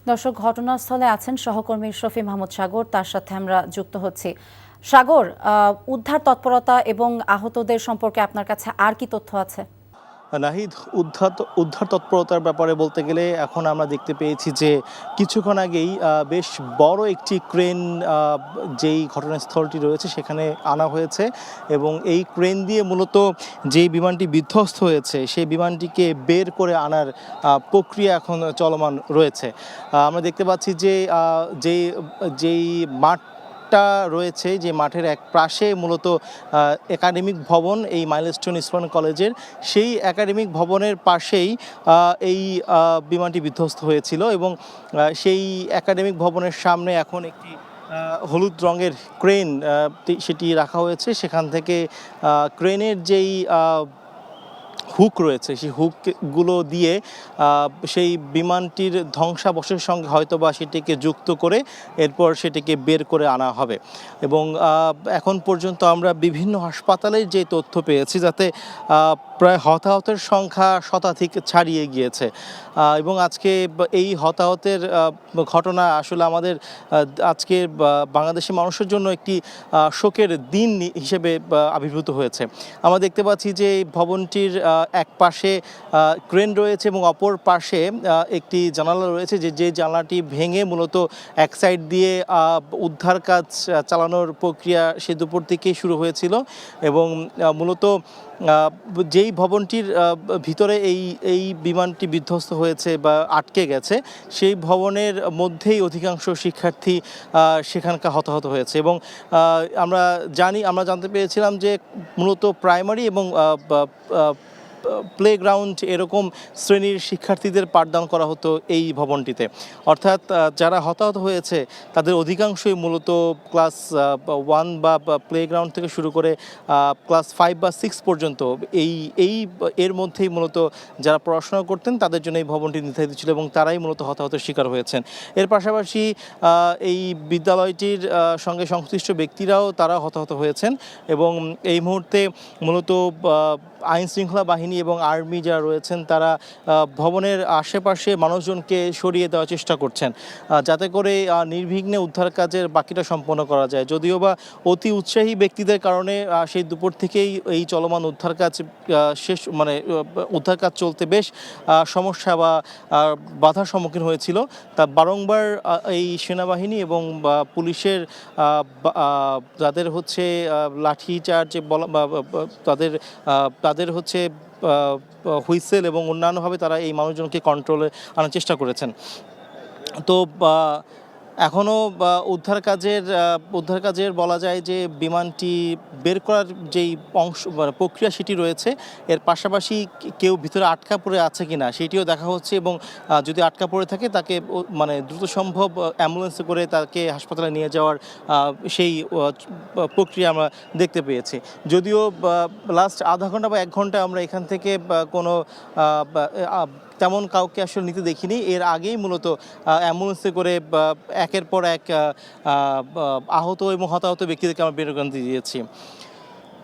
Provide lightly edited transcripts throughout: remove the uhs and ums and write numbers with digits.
দর্শক, ঘটনাস্থলে আছেন সহকর্মী শফি মাহমুদ সাগর, তার সাথে আমরা যুক্ত হচ্ছি। সাগর, উদ্ধার তৎপরতা এবং আহতদের সম্পর্কে আপনার কাছে আর কি তথ্য আছে? নাহিদ, উদ্ধার তৎপরতার ব্যাপারে বলতে গেলে এখন আমরা দেখতে পেয়েছি যে কিছুক্ষণ আগেই বেশ বড় একটি ক্রেন যেই ঘটনাস্থলটি রয়েছে সেখানে আনা হয়েছে এবং এই ক্রেন দিয়ে মূলত যেই বিমানটি বিধ্বস্ত হয়েছে সেই বিমানটিকে বের করে আনার প্রক্রিয়া এখন চলমান রয়েছে। আমরা দেখতে পাচ্ছি যে যেই মাঠ রয়েছে, যে মাঠের এক পাশে মূলত একাডেমিক ভবন, এই মাইলস্টোন ইস্পার্ন কলেজের সেই একাডেমিক ভবনের পাশেই এই বিমানটি বিধ্বস্ত হয়েছিল এবং সেই একাডেমিক ভবনের সামনে এখন একটি হলুদ রঙের ক্রেন সেটি রাখা হয়েছে। সেখান থেকে ক্রেনের যেই হুক রয়েছে সেই হুকগুলো দিয়ে সেই বিমানটির ধ্বংসাবশেষের সঙ্গে হয়তোবা সেটিকে যুক্ত করে এরপর সেটিকে বের করে আনা হবে। এবং এখন পর্যন্ত আমরা বিভিন্ন হাসপাতালের যে তথ্য পেয়েছি, যাতে প্রায় হতাহতের সংখ্যা শতাধিক ছাড়িয়ে গিয়েছে এবং আজকে এই হতাহতের ঘটনা আসলে আমাদের আজকে বাংলাদেশের মানুষের জন্য একটি শোকের দিন হিসেবে আবির্ভূত হয়েছে। আমরা দেখতে পাচ্ছি যে এই ভবনটির এক পাশে ক্রেন রয়েছে এবং অপর পাশে একটি জানালা রয়েছে, যে জানালাটি ভেঙে মূলত এক সাইড দিয়ে উদ্ধার কাজ চালানোর প্রক্রিয়া সে দুপুর থেকেই শুরু হয়েছিল এবং মূলত যেই ভবনটির ভিতরে এই বিমানটি বিধ্বস্ত হয়েছে বা আটকে গেছে সেই ভবনের মধ্যেই অধিকাংশ শিক্ষার্থী সেখানকার হতাহত হয়েছে এবং আমরা জানতে পেরেছিলাম যে মূলত প্রাইমারি এবং প্লেগ্রাউন্ড এরকম শ্রেণীর শিক্ষার্থীদের পাঠদান করা হতো এই ভবনটিতে। অর্থাৎ যারা হতাহত হয়েছে তাদের অধিকাংশই মূলত ক্লাস 1 বা প্লেগ্রাউন্ড থেকে শুরু করে ক্লাস 5 বা 6 পর্যন্ত এর মধ্যেই মূলত যারা পড়াশোনা করতেন তাদের জন্য এই ভবনটি নির্ধারিত ছিল এবং তারাই মূলত হতাহতের শিকার হয়েছেন। এর পাশাপাশি এই বিদ্যালয়টির সঙ্গে সংশ্লিষ্ট ব্যক্তিরাও তারা হতাহত হয়েছেন এবং এই মুহূর্তে মূলত আইন শৃঙ্খলা বাহিনী এবং আর্মি যারা রয়েছেন তারা ভবনের আশেপাশে মানুষজনকে সরিয়ে দেওয়ার চেষ্টা করছেন যাতে করে নির্বিঘ্নে উদ্ধার কাজের বাকিটা সম্পন্ন করা যায়। যদিও বা অতি উৎসাহী ব্যক্তিদের কারণে সেই দুপুর থেকেই এই চলমান উদ্ধার কাজ উদ্ধার কাজ চলতে বেশ সমস্যা বা বাধার সম্মুখীন হয়েছিল। তা বারংবার এই সেনাবাহিনী এবং পুলিশের যাদের হচ্ছে লাঠিচার্জ তাদের হচ্ছে হুইসেল এবং অন্যান্যভাবে তারা এই মানুষজনকে কন্ট্রোলে আনার চেষ্টা করেছেন। তো এখনও উদ্ধার কাজের বলা যায় যে বিমানটি বের করার যেই প্রক্রিয়া সেটি রয়েছে, এর পাশাপাশি কেউ ভিতরে আটকা পড়ে আছে কিনা সেটিও দেখা হচ্ছে এবং যদি আটকা পড়ে থাকে তাকে দ্রুত সম্ভব অ্যাম্বুলেন্সে করে তাকে হাসপাতালে নিয়ে যাওয়ার সেই প্রক্রিয়া আমরা দেখতে পেয়েছি। যদিও লাস্ট আধা ঘন্টা বা 1 ঘন্টা আমরা এখান থেকে কোনো তেমন কাউকে আসলে নিতে দেখিনি। এর আগেই মূলত অ্যাম্বুলেন্সে করে একের পর এক আহত এবং হতাহত ব্যক্তিদেরকে আমরা বের করে দিয়েছি।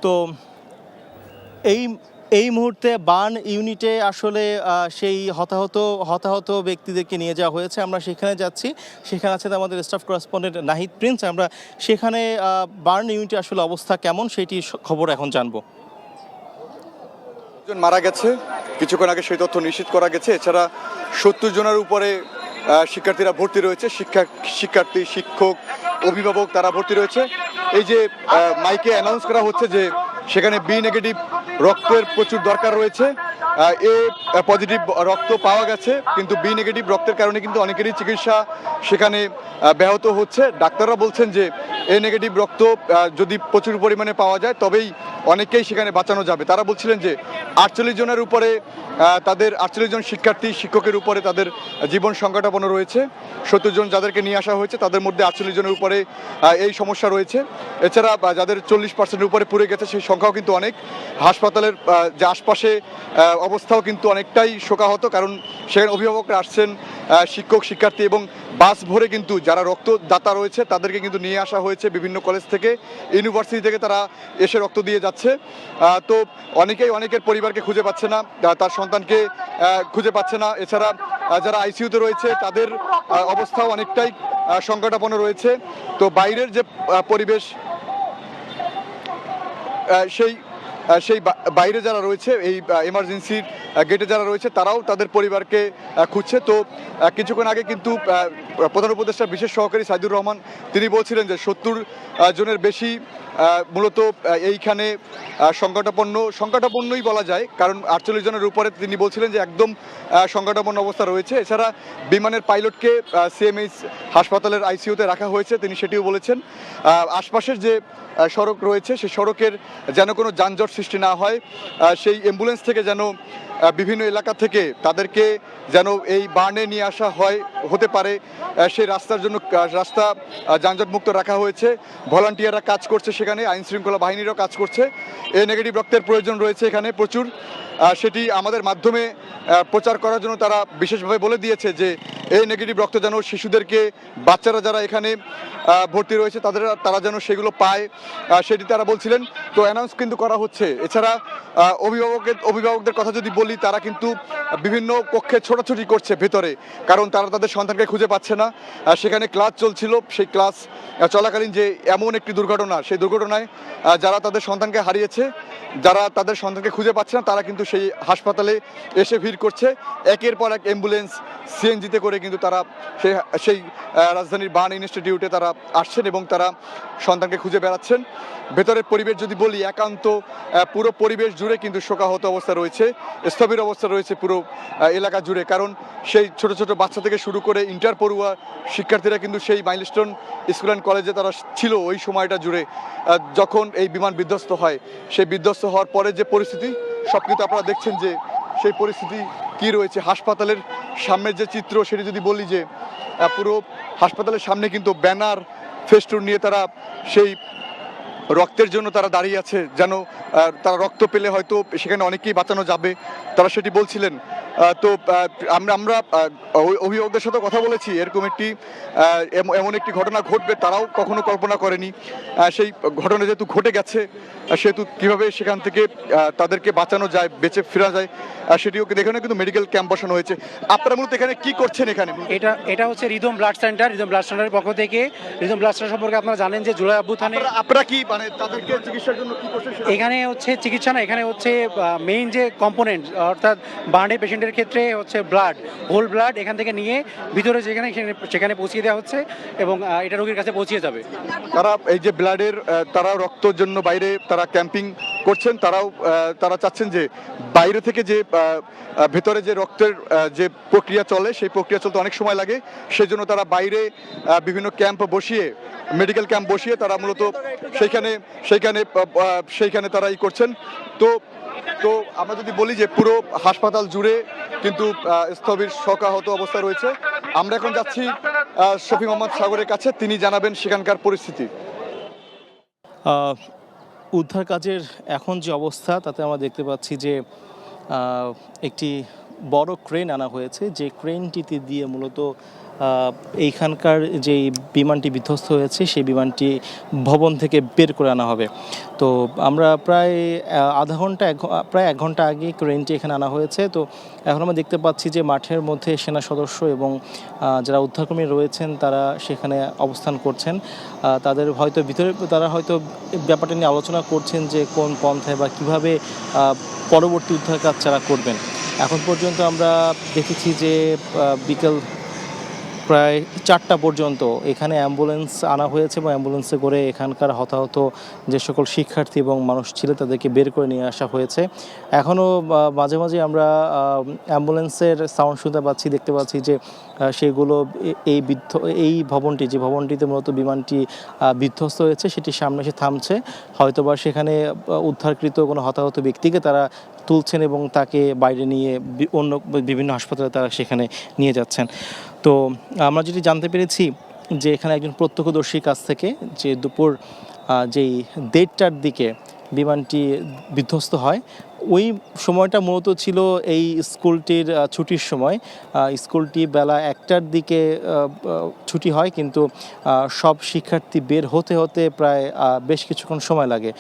তো এই মুহূর্তে বার্ন ইউনিটে আসলে সেই হতাহত ব্যক্তিদেরকে নিয়ে যাওয়া হয়েছে। আমরা সেখানে যাচ্ছি, সেখানে আছে আমাদের স্টাফ করেসপন্ডেন্ট নাহিদ প্রিন্স। আমরা সেখানে বার্ন ইউনিটে আসলে অবস্থা কেমন সেটি খবর এখন জানবো। জন মারা গেছে, কিছুক্ষণ আগে সেই তথ্য নিশ্চিত করা গেছে। এছাড়া 70 জনের উপরে শিক্ষার্থীরা ভর্তি রয়েছে, শিক্ষার্থী, শিক্ষক, অভিভাবক তারা ভর্তি রয়েছে। এই যে মাইকে অ্যানাউন্স করা হচ্ছে যে সেখানে বি নেগেটিভ রক্তের প্রচুর দরকার রয়েছে। এ পজিটিভ রক্ত পাওয়া গেছে, কিন্তু বি নেগেটিভ রক্তের কারণে কিন্তু অনেকেরই চিকিৎসা সেখানে ব্যাহত হচ্ছে। ডাক্তাররা বলছেন যে এ নেগেটিভ রক্ত যদি প্রচুর পরিমাণে পাওয়া যায় তবেই অনেকেই সেখানে বাঁচানো যাবে। তারা বলছিলেন যে 48 জনের উপরে তাদের 48 জন শিক্ষার্থী, শিক্ষকের উপরে তাদের জীবন সংকটাপন্ন রয়েছে। 70 জন যাদেরকে নিয়ে আসা হয়েছে তাদের মধ্যে 48 জনের উপরে এই সমস্যা রয়েছে। এছাড়া যাদের 40% উপরে পুড়ে গেছে সেই সংখ্যাও কিন্তু অনেক। হাসপাতালের যে আশপাশে অবস্থাও কিন্তু অনেকটাই শোকাহত, কারণ সেখানে অভিভাবকরা আসছেন, শিক্ষক, শিক্ষার্থী এবং বাস ভরে কিন্তু যারা রক্তদাতা রয়েছে তাদেরকে কিন্তু নিয়ে আসা হয়েছে বিভিন্ন কলেজ থেকে, ইউনিভার্সিটি থেকে তারা এসে রক্ত দিয়ে যাচ্ছে। যাচ্ছে। তো অনেকের পরিবারকে খুঁজে পাচ্ছে না, তার সন্তানকে খুঁজে পাচ্ছে না। এছাড়া যারা আইসিইউতে রয়েছে তাদের অবস্থাও অনেকটাই সংকটাপন্ন রয়েছে। তো বাইরের যে পরিবেশ, সেই বাইরে যারা রয়েছে, এই এমার্জেন্সির গেটে যারা রয়েছে, তারাও তাদের পরিবারকে খুঁজছে। তো কিছুক্ষণ আগে কিন্তু প্রধান উপদেষ্টার বিশেষ সহকারী সাইদুর রহমান তিনি বলছিলেন যে 70 জনের বেশি মূলত এইখানে সংকটাপন্নই বলা যায়, কারণ 48 জনের উপরে তিনি বলছিলেন যে একদম সংকটাপন্ন অবস্থা রয়েছে। এছাড়া বিমানের পাইলটকে সিএমএইচ হাসপাতালের আইসিইউতে রাখা হয়েছে, তিনি সেটিও বলেছেন। আশপাশের যে সড়ক রয়েছে সেই সড়কের যেন কোনো যানজট সৃষ্টি না হয়, সেই অ্যাম্বুলেন্স থেকে যেন বিভিন্ন এলাকা থেকে তাদেরকে যেন এই বার্নে নিয়ে আসা হতে পারে, সেই রাস্তার জন্য রাস্তা যানজটমুক্ত রাখা হয়েছে। ভলান্টিয়াররা কাজ করছে, সেখানে আইন শৃঙ্খলা বাহিনীরাও কাজ করছে। এই নেগেটিভ রক্তের প্রয়োজন রয়েছে এখানে প্রচুর, সেটি আমাদের মাধ্যমে প্রচার করার জন্য তারা বিশেষভাবে বলে দিয়েছে যে এই নেগেটিভ রক্ত যেন শিশুদেরকে, বাচ্চারা যারা এখানে ভর্তি রয়েছে তারা যেন সেগুলো পায়, সেটি তারা বলছিলেন। তো অ্যানাউন্স কিন্তু করা হচ্ছে। এছাড়া অভিভাবকদের কথা যদি বলি, তারা কিন্তু বিভিন্ন কক্ষে ছোটাছুটি করছে ভেতরে, কারণ তারা তাদের সন্তানকে খুঁজে পাচ্ছে না। সেখানে ক্লাস চলছিল, সেই ক্লাস চলাকালীন যে এমন একটি দুর্ঘটনা, সেই দুর্ঘটনায় যারা তাদের সন্তানকে হারিয়েছে, যারা তাদের সন্তানকে খুঁজে পাচ্ছে না, তারা কিন্তু সেই হাসপাতালে এসে ভিড় করছে। একের পর এক অ্যাম্বুলেন্স সিএনজিতে করে কিন্তু তারা সেই রাজধানীর বার্ন ইনস্টিটিউটে তারা আসছেন এবং তারা সন্তানকে খুঁজে বেড়াচ্ছেন। ভেতরের পরিবেশ যদি বলি, একান্ত পুরো পরিবেশ জুড়ে কিন্তু শোকাহত অবস্থা রয়েছে, স্থবির অবস্থা রয়েছে পুরো এলাকা জুড়ে। কারণ সেই ছোট ছোট বাচ্চা থেকে শুরু করে ইন্টার পড়ুয়া শিক্ষার্থীরা কিন্তু সেই মাইলস্টোন স্কুল অ্যান্ড কলেজে তারা ছিল ওই সময়টা জুড়ে, যখন এই বিমান বিধ্বস্ত হয়। সেই বিধ্বস্ত হওয়ার পরে যে পরিস্থিতি, সব কিন্তু আপনারা দেখছেন যে সেই পরিস্থিতি কি রয়েছে। হাসপাতালের সামনের যে চিত্র, সেটি যদি বলি যে পুরো হাসপাতালের সামনে কিন্তু ব্যানার, ফেস্টুন নিয়ে তারা সেই রক্তের জন্য তারা দাঁড়িয়ে আছে, যেন তারা রক্ত পেলে হয়তো সেখানে অনেকেই বাঁচানো যাবে, তারা সেটি বলছিলেন। তো আমরা অভিভাবকদের সাথে কথা বলেছি, এরকম এমন একটি ঘটনা ঘটবে তারাও কখনো কল্পনা করেনি। সেই ঘটনা যেহেতু ঘটে গেছে, সেহেতু কিভাবে সেখান থেকে তাদেরকে বাঁচানো যায়, বেঁচে ফেরা যায়, সেটিও এখানে কিন্তু মেডিকেল ক্যাম্প বসানো হয়েছে। আপনারা মূলত এখানে কি করছেন? এখানে এটা হচ্ছে rhythm blood centre. Rhythm blood সেন্টারের পক্ষ থেকে, রিদম ব্লাড সেন্টার সম্পর্কে আপনারা জানেন যে জুলাই অভ্যুত্থানে আপনারা কি মানে তাদেরকে চিকিৎসার জন্য কি করছেন? এখানে হচ্ছে চিকিৎসা না, এখানে হচ্ছে মেইন যে কম্পোনেন্ট, অর্থাৎ বার্নে পেশেন্টের ক্ষেত্রে হচ্ছে ব্লাড, হোল ব্লাড এখান থেকে নিয়ে ভিতরে সেখানে পৌঁছিয়ে দেওয়া হচ্ছে এবং এটা রোগীর কাছে পৌঁছিয়ে যাবে। তারা এই যে ব্লাডের, তারা রক্তর জন্য বাইরে তারা ক্যাম্পিং করছেন, তারা চাচ্ছেন যে বাইরে থেকে যে ভেতরে যে রক্তের যে প্রক্রিয়া চলে, সেই প্রক্রিয়া চলতে অনেক সময় লাগে। সেই জন্য তারা বাইরে বিভিন্ন ক্যাম্প বসিয়ে, মেডিকেল ক্যাম্প বসিয়ে তারা মূলত সেইখানে তারা করছেন। তো আমরা যদি বলি যে পুরো হাসপাতাল জুড়ে কিন্তু স্থবির শোকাহত অবস্থা রয়েছে। আমরা এখন যাচ্ছি শফি মোহাম্মদ সাগরের কাছে, তিনি জানাবেন সেখানকার পরিস্থিতি। উদ্ধার কাজের এখন যে অবস্থা, তাতে আমরা দেখতে পাচ্ছি যে একটি বড় ক্রেন আনা হয়েছে, যে ক্রেনটিতে দিয়ে মূলত এইখানকার যেই বিমানটি বিধ্বস্ত হয়েছে সেই বিমানটি ভবন থেকে বের করে আনা হবে। তো আমরা প্রায় প্রায় এক ঘন্টা আগে ক্রেনটি এখানে আনা হয়েছে। তো এখন আমরা দেখতে পাচ্ছি যে মাঠের মধ্যে সেনা সদস্য এবং যারা উদ্ধারকর্মী রয়েছেন তারা সেখানে অবস্থান করছেন। তারা হয়তো ব্যাপারটা নিয়ে আলোচনা করছেন যে কোন পন্থায় বা কীভাবে পরবর্তী উদ্ধার কাজ তারা করবেন। এখন পর্যন্ত আমরা দেখেছি যে বিকেল প্রায় 4টা পর্যন্ত এখানে অ্যাম্বুলেন্স আনা হয়েছে এবং অ্যাম্বুলেন্সে করে এখানকার হতাহত যে সকল শিক্ষার্থী এবং মানুষ ছিল তাদেরকে বের করে নিয়ে আসা হয়েছে। এখনও মাঝে মাঝে আমরা অ্যাম্বুলেন্সের সাউন্ড শুনতে পাচ্ছি, দেখতে পাচ্ছি যে সেগুলো এই যে ভবনটিতে মূলত বিমানটি বিধ্বস্ত হয়েছে সেটির সামনে এসে থামছে। হয়তোবা সেখানে উদ্ধারকৃত কোনো হতাহত ব্যক্তিকে তারা তুলছেন এবং তাকে বাইরে নিয়ে অন্য বিভিন্ন হাসপাতালে তারা সেখানে নিয়ে যাচ্ছেন। তো আমরা যেটি জানতে পেরেছি যে এখানে একজন প্রত্যক্ষদর্শীর কাছ থেকে যে দুপুর যেই 1:30টার দিকে বিমানটি বিধ্বস্ত হয়, ওই সময়টা মূলত ছিল এই স্কুলটির ছুটির সময়। স্কুলটি বেলা 1টার দিকে ছুটি হয়, কিন্তু সব শিক্ষার্থী বের হতে হতে প্রায় বেশ কিছুক্ষণ সময় লাগে।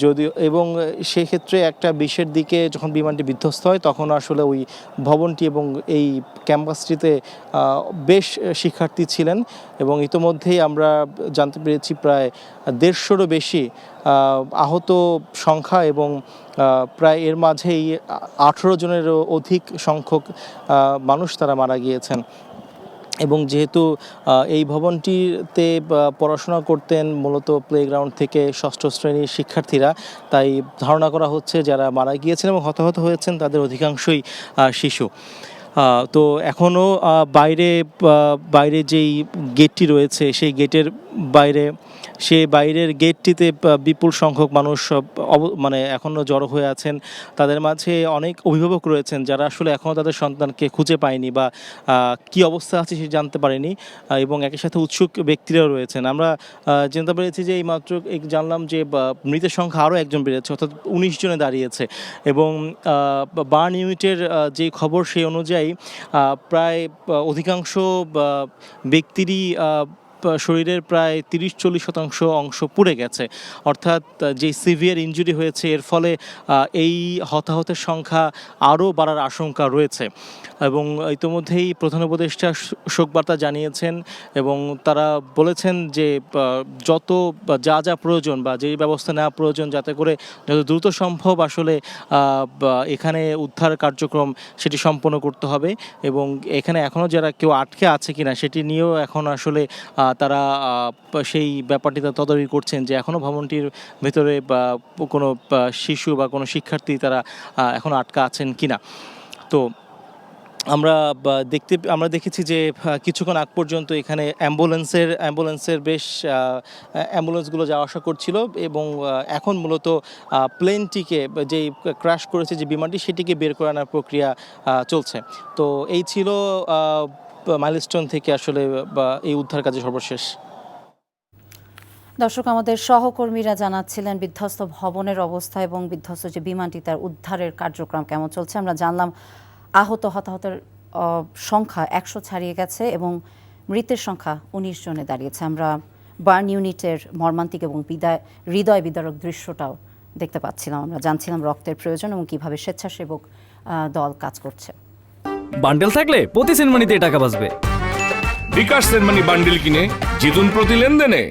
যদিও এবং সেই ক্ষেত্রে একটা বিশের দিকে যখন বিমানটি বিধ্বস্ত হয় তখন আসলে ওই ভবনটি এবং এই ক্যাম্পাসটিতে বেশ শিক্ষার্থী ছিলেন এবং ইতোমধ্যেই আমরা জানতে পেরেছি প্রায় 150-রও বেশি আহত সংখ্যা এবং প্রায় এর মাঝেই 18 জনেরও অধিক সংখ্যক মানুষ তারা মারা গিয়েছেন। এবং যেহেতু এই ভবনটিতে পড়াশোনা করতেন মূলত প্লেগ্রাউন্ড থেকে 6ষ্ঠ শ্রেণীর শিক্ষার্থীরা, তাই ধারণা করা হচ্ছে যারা মারা গিয়েছেন এবং হতাহত হয়েছেন তাদের অধিকাংশই শিশু। তো এখনও বাইরে যেই গেটটি রয়েছে সেই গেটের বাইরের গেটটিতে বিপুল সংখ্যক মানুষ মানে এখনও জড়ো হয়ে আছেন। তাদের মাঝে অনেক অভিভাবক রয়েছেন যারা আসলে এখনও তাদের সন্তানকে খুঁজে পায়নি বা কী অবস্থা আছে সে জানতে পারেনি, এবং একই সাথে উৎসুক ব্যক্তিরাও রয়েছেন। আমরা জানতে পেরেছি যে এইমাত্র জানলাম যে মৃতের সংখ্যা আরও একজন বেড়েছে, অর্থাৎ 19 জনে দাঁড়িয়েছে। এবং বার্ন ইউনিটের যে খবর সেই অনুযায়ী প্রায় অধিকাংশ ব্যক্তিরই শরীরের প্রায় 30-40% অংশ পুড়ে গেছে, অর্থাৎ যে সিভিয়ার ইনজুরি হয়েছে এর ফলে এই হতাহতের সংখ্যা আরও বাড়ার আশঙ্কা রয়েছে। এবং ইতিমধ্যেই প্রধান উপদেষ্টা শোকবার্তা জানিয়েছেন এবং তারা বলেছেন যে যত যা প্রয়োজন বা যেই ব্যবস্থা নেওয়া প্রয়োজন যাতে করে যত দ্রুত সম্ভব আসলে এখানে উদ্ধার কার্যক্রম সেটি সম্পন্ন করতে হবে। এবং এখানে এখনও যারা কেউ আটকে আছে কিনা সেটি নিয়েও এখন আসলে তারা সেই ব্যাপারটিতে তদারকি করছেন যে এখনও ভবনটির ভেতরে বা কোনো শিশু বা কোনো শিক্ষার্থী তারা এখনও আটকা আছেন কিনা। তো আমরা দেখেছি যে কিছুক্ষণ আগ পর্যন্ত এখানে অ্যাম্বুলেন্সের বেশ অ্যাম্বুলেন্সগুলো যাওয়া আসা করছিল এবং এখন মূলত প্লেনটিকে যেই ক্র্যাশ করেছে যে বিমানটি সেটিকে বের করে আনার প্রক্রিয়া চলছে। তো এই ছিল মাইলস্টোন থেকে আসলে এই উদ্ধার কাজে সর্বশেষ। দর্শক, আমাদের সহকর্মীরা জানাচ্ছিলেন বিধ্বস্ত ভবনের অবস্থা এবং বিধ্বস্ত যে বিমানটি তার উদ্ধারের কার্যক্রম কেমন চলছে। আমরা জানলাম হতাহতের সংখ্যা 100 ছাড়িয়ে গেছে এবং মৃতের সংখ্যা 19 জনে দাঁড়িয়েছে। আমরা বার্ন ইউনিটের মর্মান্তিক এবং হৃদয় বিদারক দৃশ্যটাও দেখতে পাচ্ছিলাম। আমরা জানছিলাম রক্তের প্রয়োজন এবং কিভাবে স্বেচ্ছাসেবক দল কাজ করছে। বান্ডেল থাকলে প্রতি সেনমানিতে টাকা বাঁচবে। বিকাশ সেনমানি বান্ডেল কিনে জিতুন প্রতি লেনদেনে।